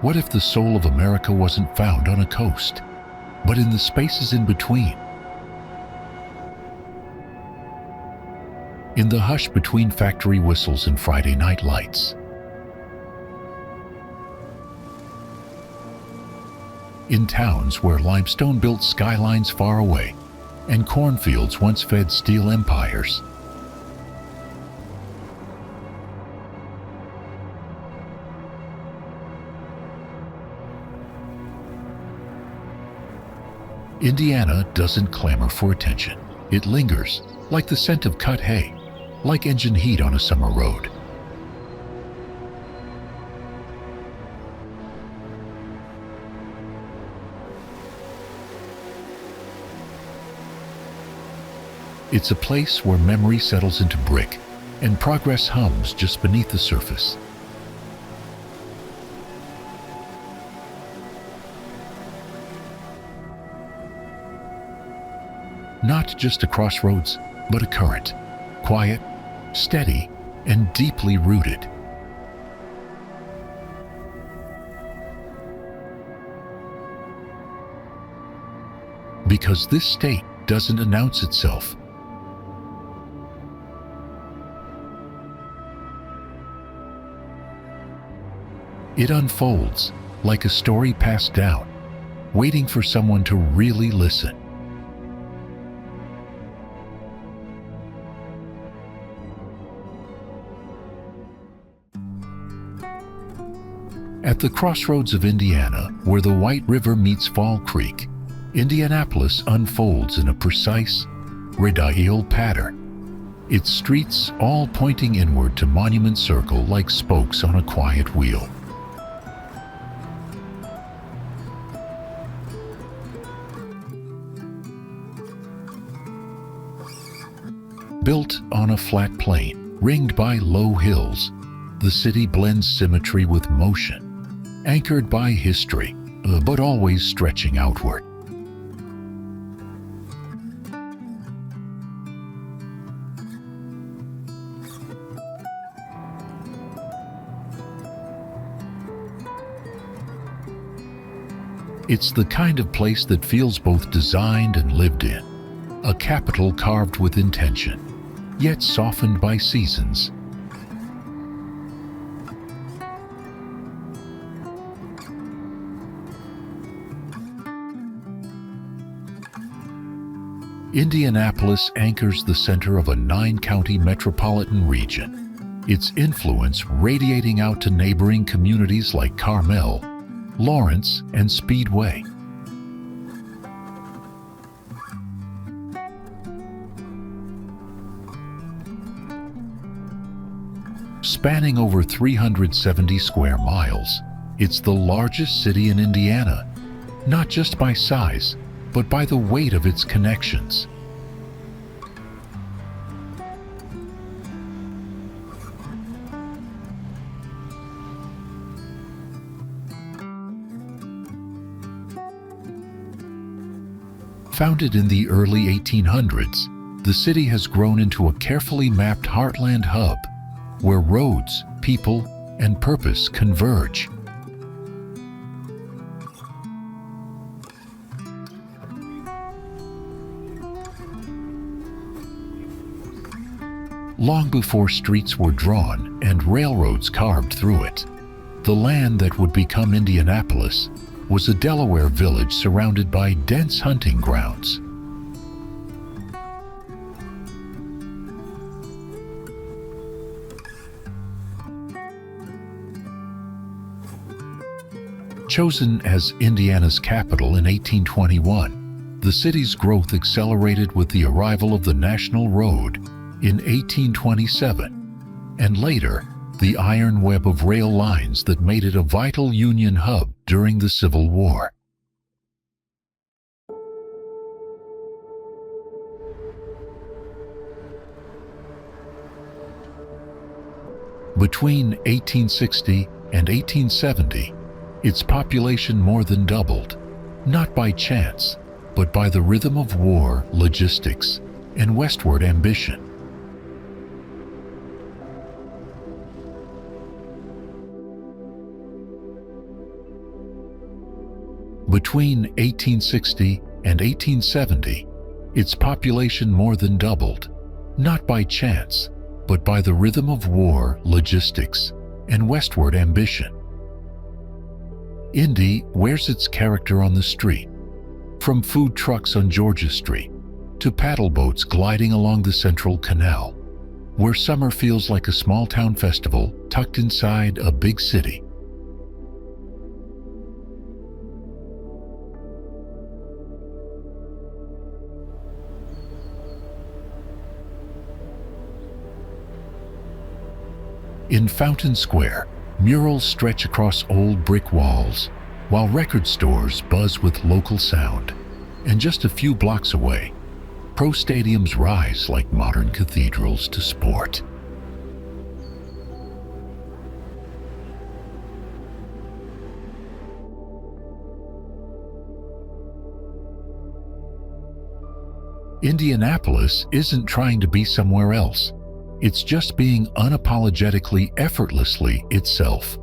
What if the soul of America wasn't found on a coast, but in the spaces in between? In the hush between factory whistles and Friday night lights. In towns where limestone built skylines far away and cornfields once fed steel empires. Indiana doesn't clamor for attention. It lingers, like the scent of cut hay, like engine heat on a summer road. It's a place where memory settles into brick and progress hums just beneath the surface. Not just a crossroads, but a current, quiet, steady, and deeply rooted. Because this state doesn't announce itself. It unfolds like a story passed down, waiting for someone to really listen. At the crossroads of Indiana, where the White River meets Fall Creek, Indianapolis unfolds in a precise, radial pattern. Its streets all pointing inward to Monument Circle like spokes on a quiet wheel. Built on a flat plain, ringed by low hills, the city blends symmetry with motion, anchored by history, but always stretching outward. It's the kind of place that feels both designed and lived in, a capital carved with intention, yet softened by seasons. Indianapolis anchors the center of a 9-county metropolitan region, its influence radiating out to neighboring communities like Carmel, Lawrence, and Speedway. Spanning over 370 square miles, it's the largest city in Indiana, not just by size, but by the weight of its connections. Founded in the early 1800s, the city has grown into a carefully mapped heartland hub where roads, people, and purpose converge. Long before streets were drawn and railroads carved through it, the land that would become Indianapolis was a Delaware village surrounded by dense hunting grounds. Chosen as Indiana's capital in 1821, the city's growth accelerated with the arrival of the National Road in 1827, and later, the iron web of rail lines that made it a vital Union hub during the Civil War. Between 1860 and 1870, its population more than doubled, not by chance, but by the rhythm of war, logistics, and westward ambition. Between 1860 and 1870, its population more than doubled, not by chance, but by the rhythm of war, logistics, and westward ambition. Indy wears its character on the street, from food trucks on Georgia Street to paddle boats gliding along the Central Canal, where summer feels like a small-town festival tucked inside a big city. In Fountain Square, murals stretch across old brick walls, while record stores buzz with local sound. And just a few blocks away, pro stadiums rise like modern cathedrals to sport. Indianapolis isn't trying to be somewhere else. It's just being unapologetically, effortlessly itself.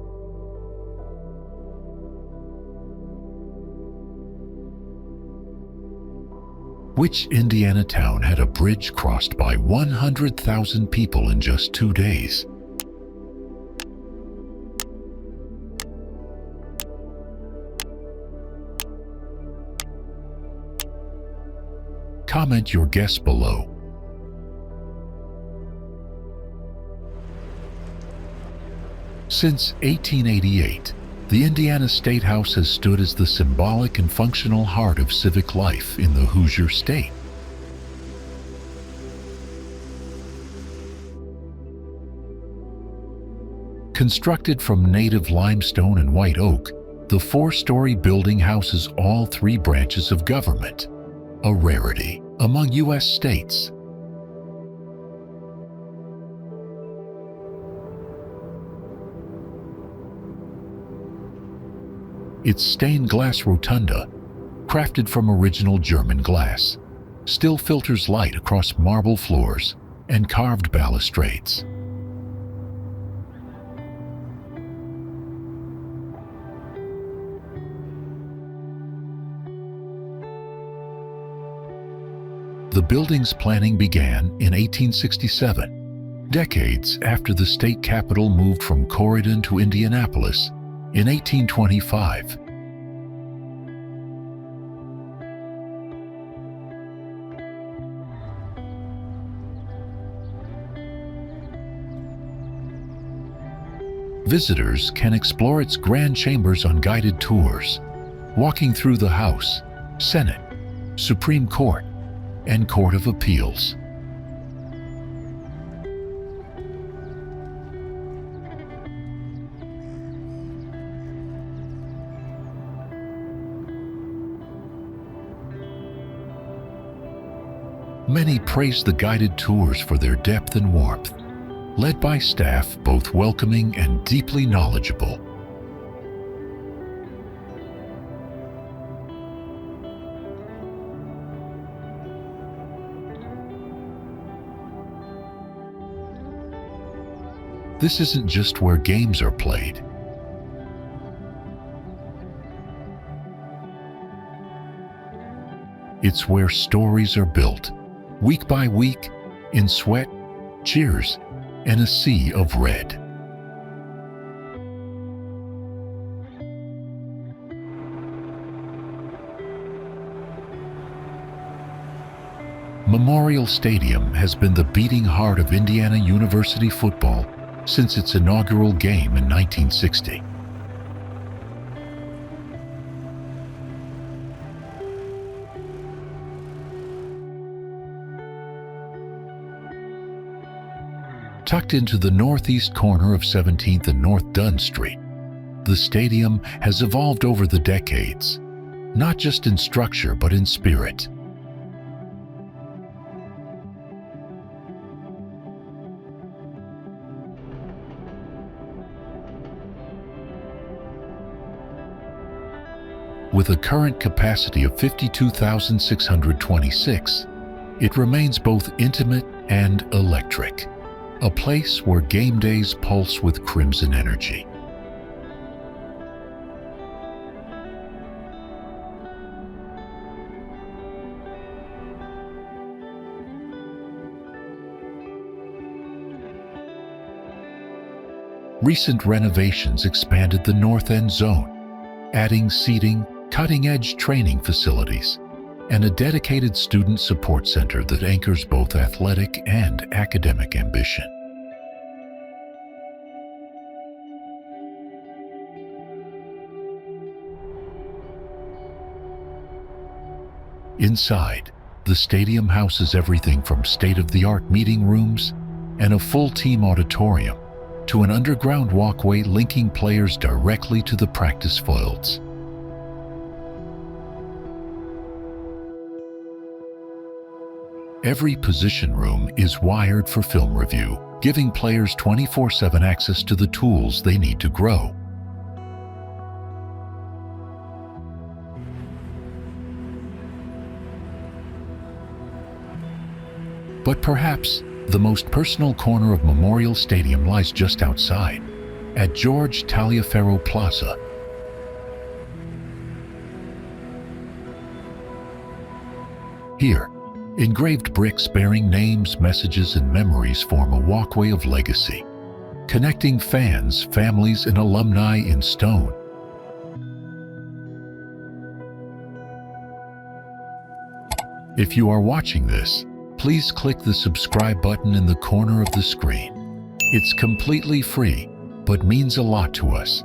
Which Indiana town had a bridge crossed by 100,000 people in just 2 days? Comment your guess below. Since 1888, the Indiana State House has stood as the symbolic and functional heart of civic life in the Hoosier state. Constructed from native limestone and white oak, the 4-story building houses all 3 branches of government, a rarity among U.S. states. Its stained glass rotunda, crafted from original German glass, still filters light across marble floors and carved balustrades. The building's planning began in 1867, decades after the state capital moved from Sheridan to Indianapolis in 1825. Visitors can explore its grand chambers on guided tours, walking through the House, Senate, Supreme Court, and Court of Appeals. Many praise the guided tours for their depth and warmth, led by staff both welcoming and deeply knowledgeable. This isn't just where games are played. It's where stories are built, week by week, in sweat, cheers, and a sea of red. Memorial Stadium has been the beating heart of Indiana University football since its inaugural game in 1960. Tucked into the northeast corner of 17th and North Dunn Street, the stadium has evolved over the decades, not just in structure but in spirit. With a current capacity of 52,626, it remains both intimate and electric, a place where game days pulse with crimson energy. Recent renovations expanded the North End zone, adding seating, cutting-edge training facilities, and a dedicated student support center that anchors both athletic and academic ambition. Inside, the stadium houses everything from state-of-the-art meeting rooms and a full-team auditorium to an underground walkway linking players directly to the practice fields. Every position room is wired for film review, giving players 24/7 access to the tools they need to grow. But perhaps the most personal corner of Memorial Stadium lies just outside, at George Taliaferro Plaza. Here, engraved bricks bearing names, messages, and memories form a walkway of legacy, connecting fans, families, and alumni in stone. If you are watching this, please click the subscribe button in the corner of the screen. It's completely free, but means a lot to us.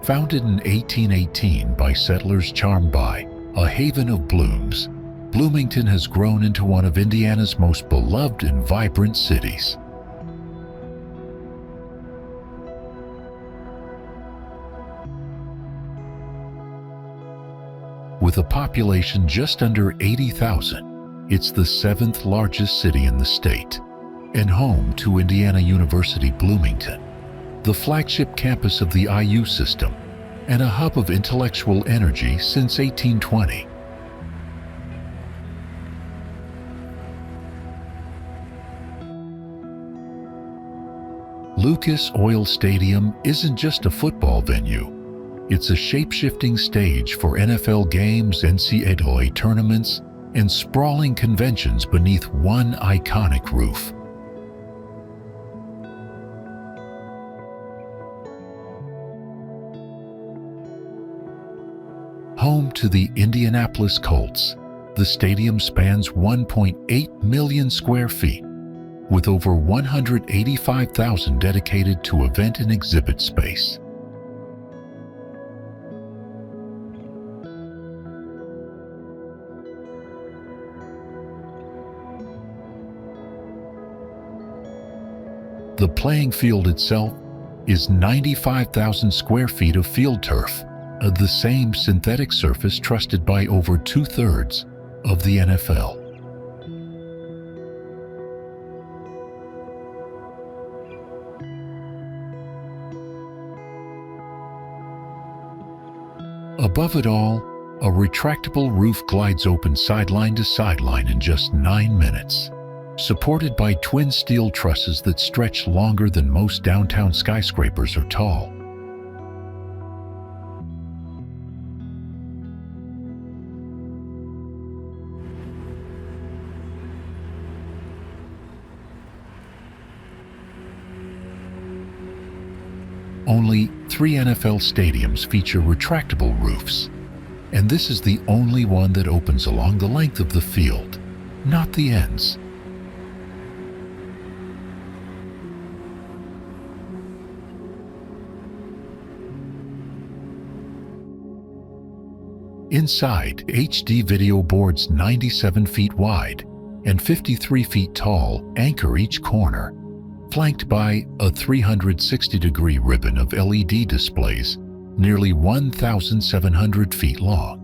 Founded in 1818 by settlers charmed by a haven of blooms, Bloomington has grown into one of Indiana's most beloved and vibrant cities. With a population just under 80,000, it's the 7th largest city in the state and home to Indiana University Bloomington, the flagship campus of the IU system and a hub of intellectual energy since 1820. Lucas Oil Stadium isn't just a football venue. It's a shape-shifting stage for NFL games, NCAA tournaments, and sprawling conventions beneath one iconic roof. Home to the Indianapolis Colts, the stadium spans 1.8 million square feet, with over 185,000 dedicated to event and exhibit space. The playing field itself is 95,000 square feet of field turf, the same synthetic surface trusted by over 2/3 of the NFL. Above it all, a retractable roof glides open sideline to sideline in just 9 minutes. Supported by twin steel trusses that stretch longer than most downtown skyscrapers are tall. Only 3 NFL stadiums feature retractable roofs, and this is the only one that opens along the length of the field, not the ends. Inside, HD video boards 97 feet wide and 53 feet tall anchor each corner, flanked by a 360-degree ribbon of LED displays nearly 1,700 feet long.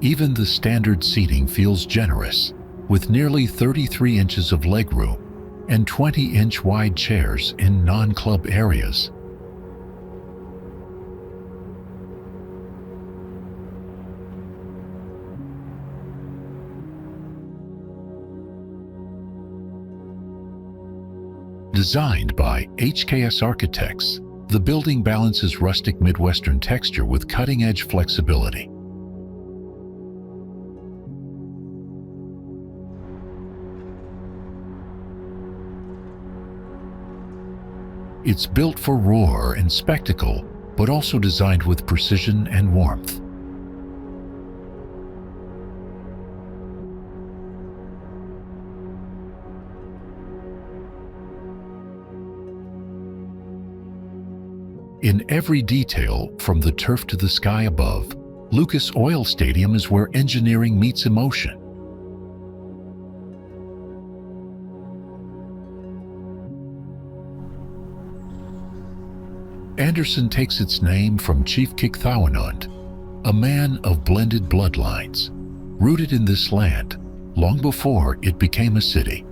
Even the standard seating feels generous, with nearly 33 inches of legroom and 20-inch wide chairs in non-club areas. Designed by HKS Architects, the building balances rustic Midwestern texture with cutting-edge flexibility. It's built for roar and spectacle, but also designed with precision and warmth. In every detail, from the turf to the sky above, Lucas Oil Stadium is where engineering meets emotion. Anderson takes its name from Chief Kikthawinund, a man of blended bloodlines, rooted in this land long before it became a city.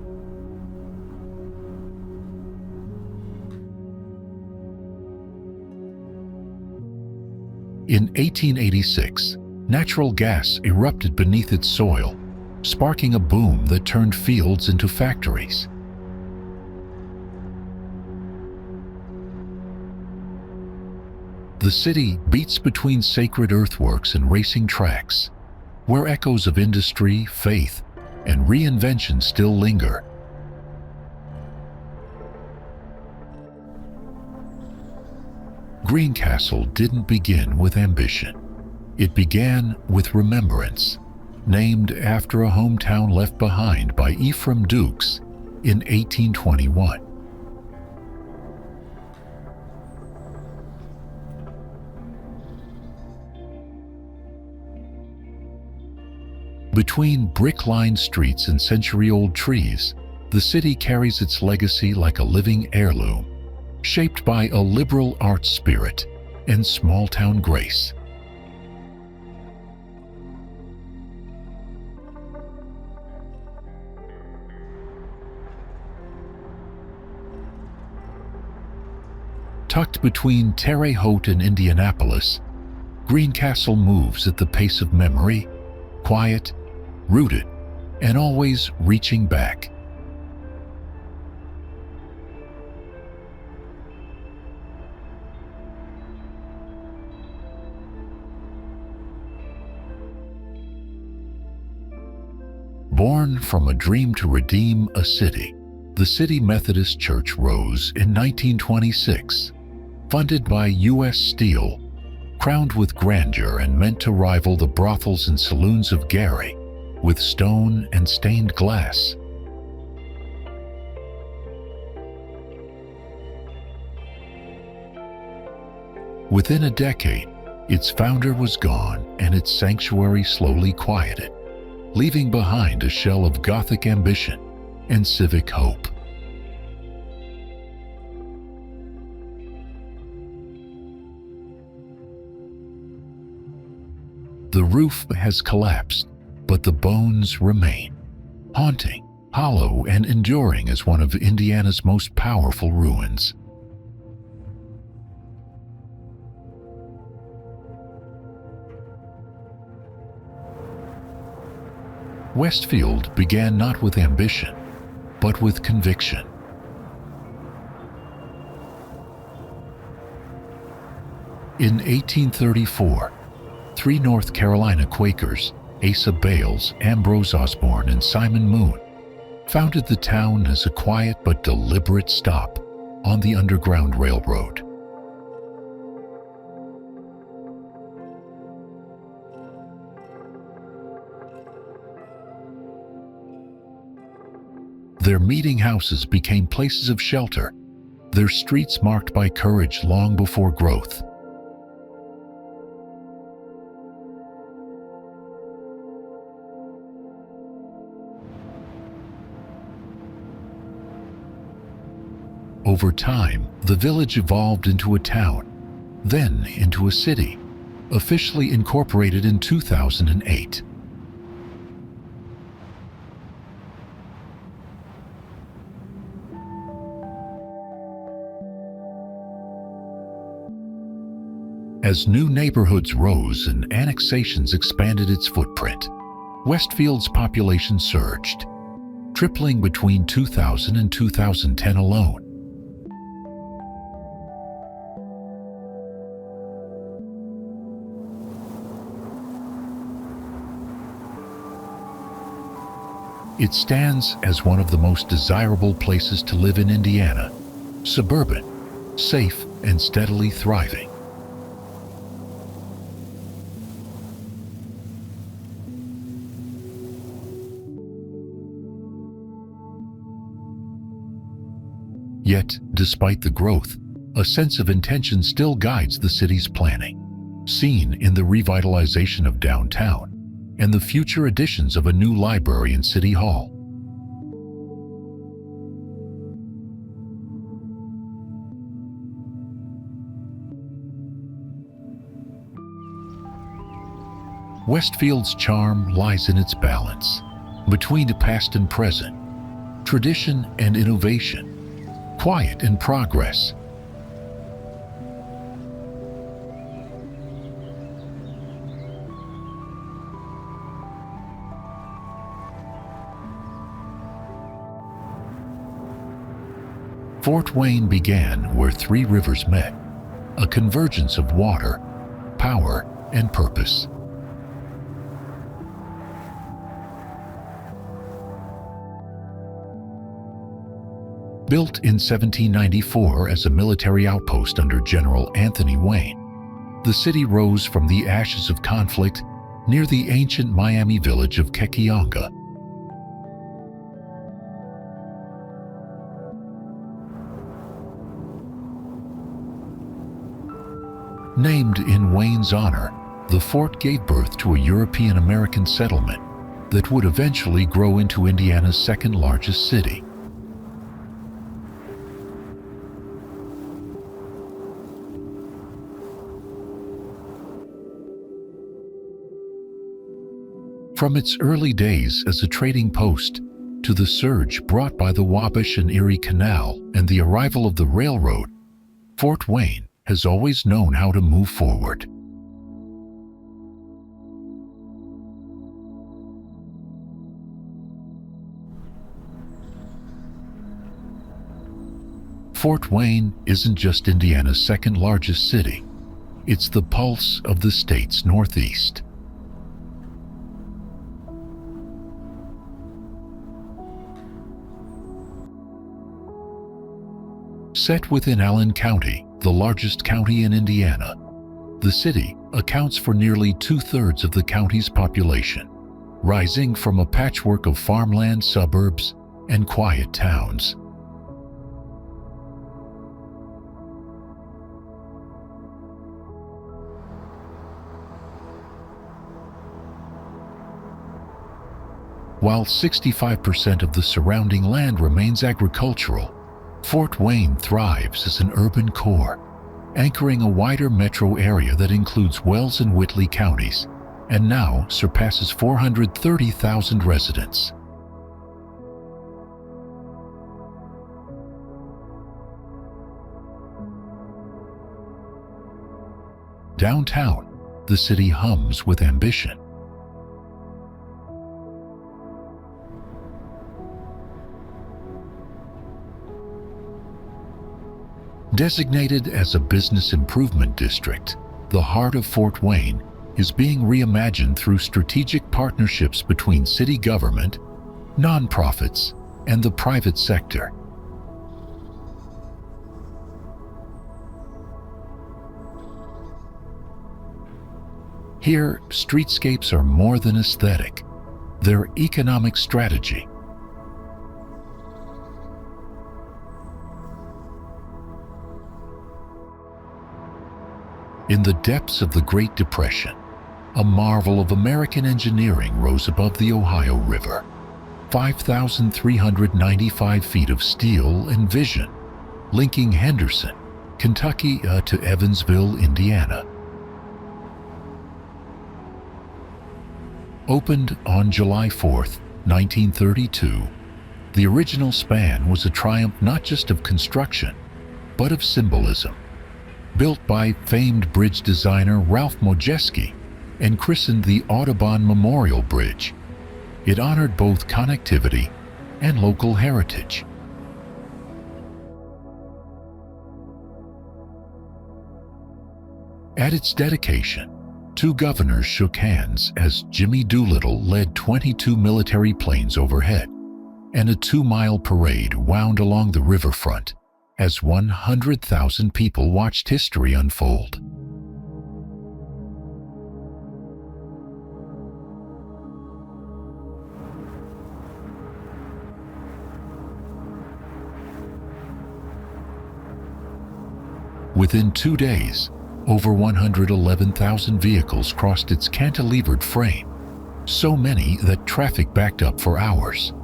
In 1886, natural gas erupted beneath its soil, sparking a boom that turned fields into factories. The city beats between sacred earthworks and racing tracks, where echoes of industry, faith, and reinvention still linger. Greencastle didn't begin with ambition. It began with remembrance, named after a hometown left behind by Ephraim Dukes in 1821. Between brick-lined streets and century-old trees, the city carries its legacy like a living heirloom, shaped by a liberal arts spirit and small-town grace. Tucked between Terre Haute and Indianapolis, Greencastle moves at the pace of memory, quiet, rooted, and always reaching back. Born from a dream to redeem a city, the City Methodist Church rose in 1926, funded by U.S. Steel, crowned with grandeur and meant to rival the brothels and saloons of Gary, with stone and stained glass. Within a decade, its founder was gone and its sanctuary slowly quieted, leaving behind a shell of Gothic ambition and civic hope. The roof has collapsed, but the bones remain, haunting, hollow, and enduring as one of Indiana's most powerful ruins. Westfield began not with ambition, but with conviction. In 1834, 3 North Carolina Quakers, Asa Bales, Ambrose Osborne, and Simon Moon, founded the town as a quiet but deliberate stop on the Underground Railroad. Their meeting houses became places of shelter, their streets marked by courage long before growth. Over time, the village evolved into a town, then into a city, officially incorporated in 2008. As new neighborhoods rose and annexations expanded its footprint, Westfield's population surged, tripling between 2000 and 2010 alone. It stands as one of the most desirable places to live in Indiana, suburban, safe, and steadily thriving. Yet, despite the growth, a sense of intention still guides the city's planning, seen in the revitalization of downtown and the future additions of a new library and city hall. Westfield's charm lies in its balance between the past and present, tradition and innovation, quiet and progress. Fort Wayne began where three rivers met, a convergence of water, power, and purpose. Built in 1794 as a military outpost under General Anthony Wayne, the city rose from the ashes of conflict near the ancient Miami village of Kekianga. Named in Wayne's honor, the fort gave birth to a European-American settlement that would eventually grow into Indiana's second-largest city. From its early days as a trading post to the surge brought by the Wabash and Erie Canal and the arrival of the railroad, Fort Wayne has always known how to move forward. Fort Wayne isn't just Indiana's second-largest city. It's the pulse of the state's Northeast. Set within Allen County, the largest county in Indiana, the city accounts for nearly two-thirds of the county's population, rising from a patchwork of farmland suburbs and quiet towns. While 65% of the surrounding land remains agricultural, Fort Wayne thrives as an urban core, anchoring a wider metro area that includes Wells and Whitley counties and now surpasses 430,000 residents. Downtown, the city hums with ambition. Designated as a business improvement district, the heart of Fort Wayne is being reimagined through strategic partnerships between city government, nonprofits, and the private sector. Here, streetscapes are more than aesthetic. They're economic strategy. In the depths of the Great Depression, a marvel of American engineering rose above the Ohio River. 5,395 feet of steel and vision, linking Henderson, Kentucky to Evansville, Indiana. Opened on July 4, 1932, the original span was a triumph not just of construction, but of symbolism. Built by famed bridge designer Ralph Modjeski and christened the Audubon Memorial Bridge, it honored both connectivity and local heritage. At its dedication, Two governors shook hands as Jimmy Doolittle led 22 military planes overhead, and a 2-mile parade wound along the riverfront as 100,000 people watched history unfold. Within 2 days, over 111,000 vehicles crossed its cantilevered frame, so many that traffic backed up for hours.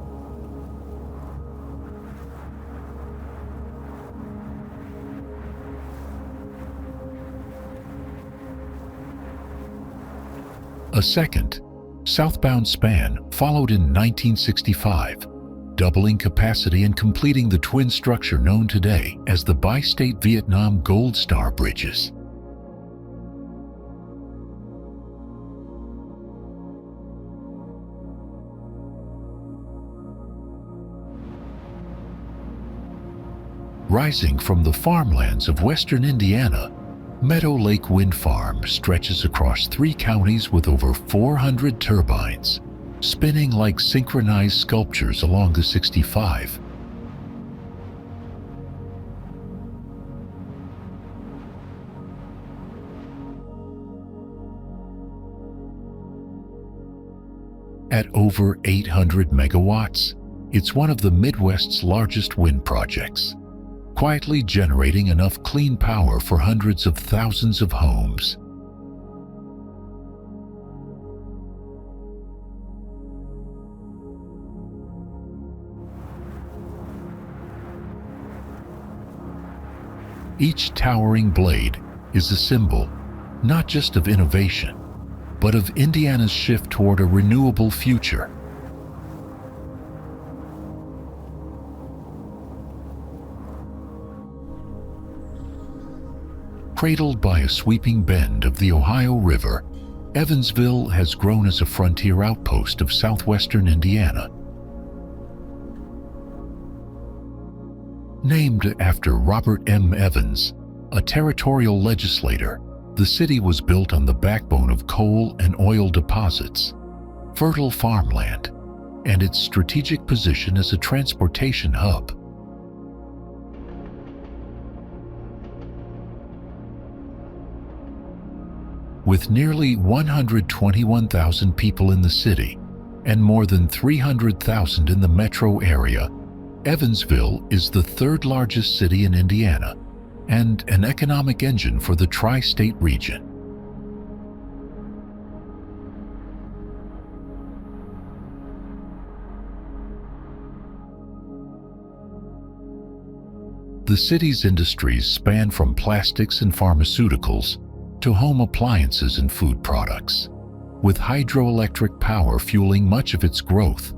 A second, southbound span followed in 1965, doubling capacity and completing the twin structure known today as the Bi-State Vietnam Gold Star Bridges. Rising from the farmlands of western Indiana, Meadow Lake Wind Farm stretches across 3 counties with over 400 turbines, spinning like synchronized sculptures along the 65. At over 800 megawatts, it's one of the Midwest's largest wind projects, quietly generating enough clean power for hundreds of thousands of homes. Each towering blade is a symbol, not just of innovation, but of Indiana's shift toward a renewable future. Cradled by a sweeping bend of the Ohio River, Evansville has grown as a frontier outpost of southwestern Indiana. Named after Robert M. Evans, a territorial legislator, the city was built on the backbone of coal and oil deposits, fertile farmland, and its strategic position as a transportation hub. With nearly 121,000 people in the city and more than 300,000 in the metro area, Evansville is the 3rd largest city in Indiana and an economic engine for the tri-state region. The city's industries span from plastics and pharmaceuticals to home appliances and food products, with hydroelectric power fueling much of its growth.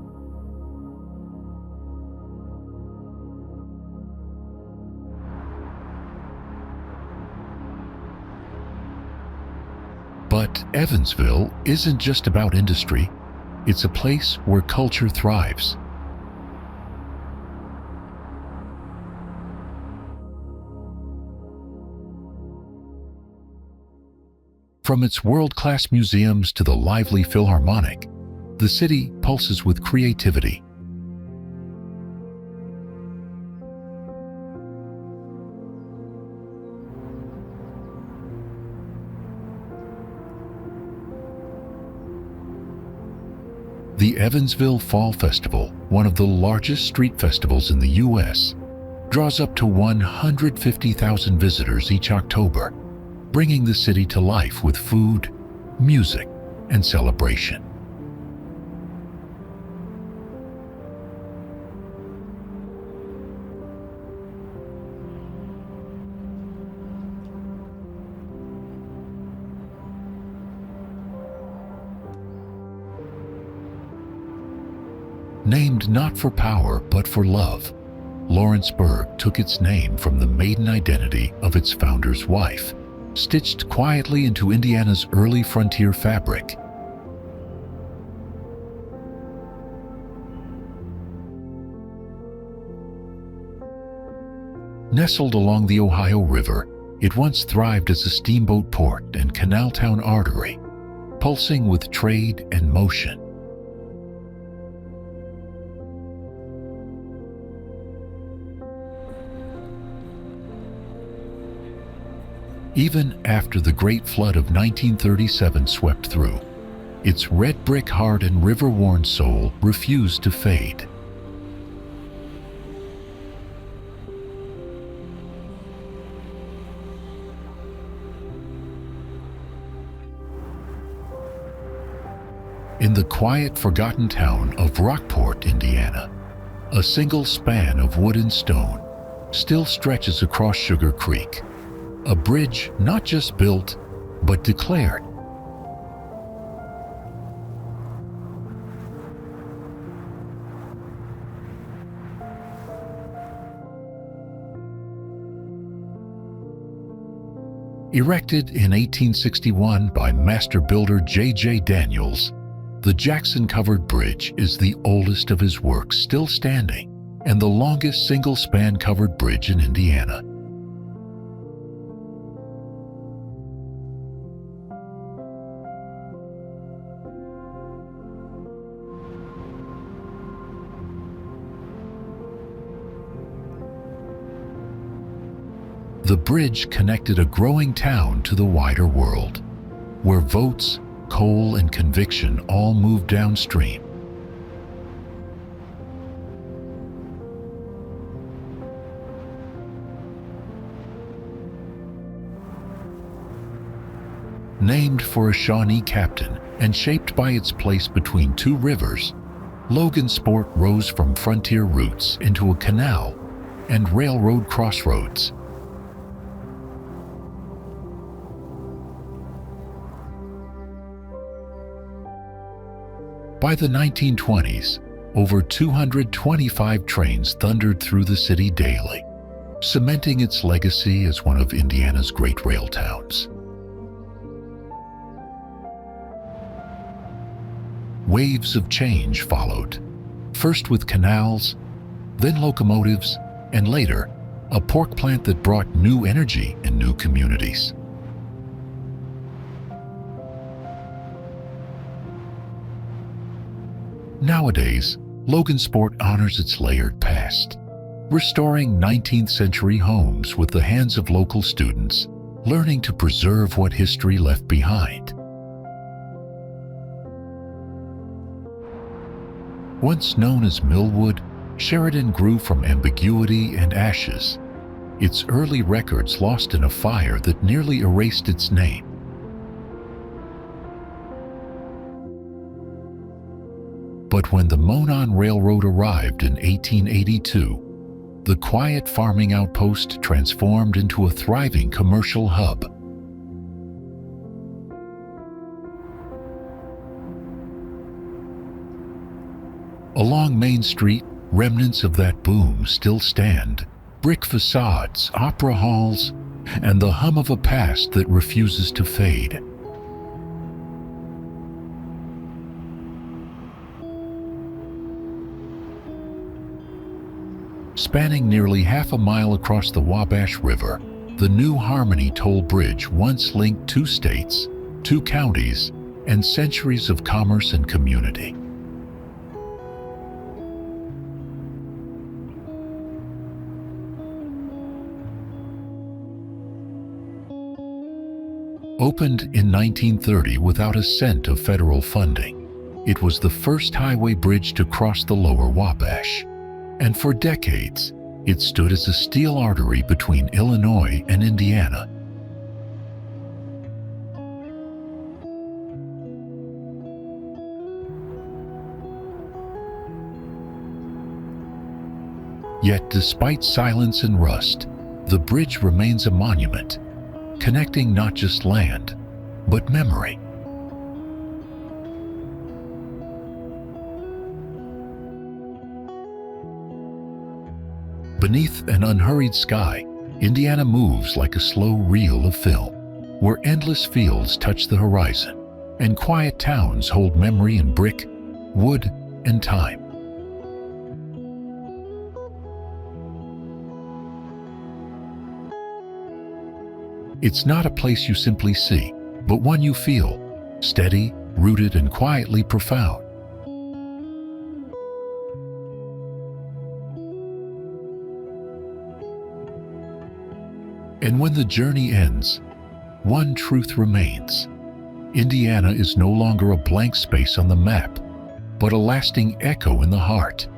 But Evansville isn't just about industry, it's a place where culture thrives. From its world-class museums to the lively Philharmonic, the city pulses with creativity. The Evansville Fall Festival, one of the largest street festivals in the U.S., draws up to 150,000 visitors each October, bringing the city to life with food, music, and celebration. Named not for power but for love, Lawrenceburg took its name from the maiden identity of its founder's wife, stitched quietly into Indiana's early frontier fabric. Nestled along the Ohio River, it once thrived as a steamboat port and canal town artery, pulsing with trade and motion. Even after the Great Flood of 1937 swept through, its red brick heart and river-worn soul refused to fade. In the quiet, forgotten town of Rockport, Indiana, a single span of wood and stone still stretches across Sugar Creek, a bridge not just built, but declared. Erected in 1861 by master builder J.J. Daniels, the Jackson-covered bridge is the oldest of his works still standing and the longest single-span covered bridge in Indiana. The bridge connected a growing town to the wider world, where votes, coal, and conviction all moved downstream. Named for a Shawnee captain and shaped by its place between two rivers, Logansport rose from frontier roots into a canal and railroad crossroads. By the 1920s, over 225 trains thundered through the city daily, cementing its legacy as one of Indiana's great rail towns. Waves of change followed, first with canals, then locomotives, and later, a pork plant that brought new energy and new communities. Nowadays, Logansport honors its layered past, restoring 19th century homes with the hands of local students, learning to preserve what history left behind. Once known as Millwood, Sheridan grew from ambiguity and ashes, its early records lost in a fire that nearly erased its name. But when the Monon Railroad arrived in 1882, the quiet farming outpost transformed into a thriving commercial hub. Along Main Street, remnants of that boom still stand, brick facades, opera halls, and the hum of a past that refuses to fade. Spanning nearly half a mile across the Wabash River, the New Harmony Toll Bridge once linked two states, two counties, and centuries of commerce and community. Opened in 1930 without a cent of federal funding, it was the first highway bridge to cross the lower Wabash. And for decades, it stood as a steel artery between Illinois and Indiana. Yet, despite silence and rust, the bridge remains a monument, connecting not just land, but memory. Beneath an unhurried sky, Indiana moves like a slow reel of film, where endless fields touch the horizon, and quiet towns hold memory in brick, wood, and time. It's not a place you simply see, but one you feel, steady, rooted, and quietly profound. And when the journey ends, one truth remains. Indiana is no longer a blank space on the map, but a lasting echo in the heart.